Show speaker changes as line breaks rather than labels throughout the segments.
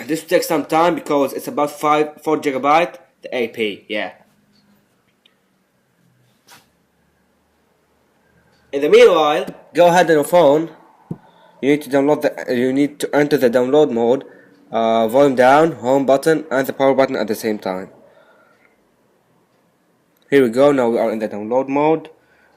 This will take some time because it's about 4 GB the AP. Yeah. In the meanwhile, go ahead on your phone. You need to download you need to enter the download mode, volume down, home button, and the power button at the same time. Here we go. Now we are in the download mode.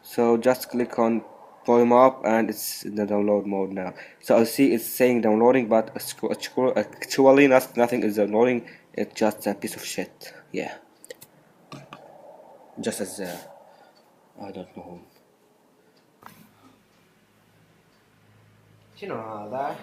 So just click on volume up, and it's in the download mode now. So I see it's saying downloading, but actually nothing is downloading. It's just a piece of shit. Yeah. Just as I don't know. شنو هذا؟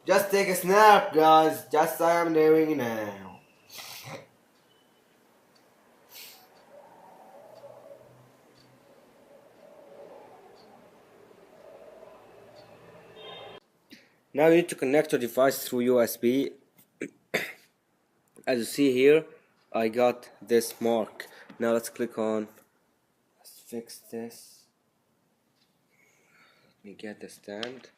Just take a snap, guys. Just I am doing now. Now you need to connect your device through USB. As you see here, I got this mark. Now let's click on. Let's fix this. Let me get the stand.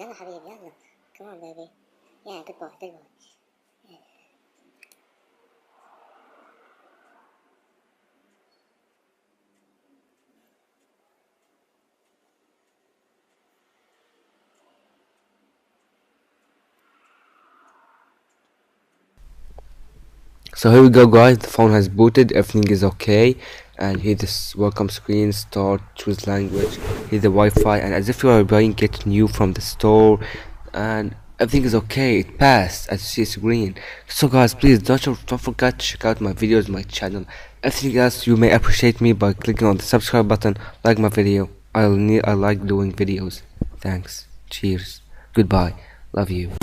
يلا حبيبي يلا. Come on baby. Yeah, good boy, good boy. Yeah.
So here we go, guys. The phone has booted, everything is okay, and here this welcome screen, start, choose language, here the Wi-Fi, and as if you are buying it new from the store, and everything is okay. It passed, as you see it's green. So guys, please don't forget to check out my videos, my channel. Everything else, you may appreciate me by clicking on the subscribe button, like my video. I like doing videos. Thanks, cheers, goodbye, love you.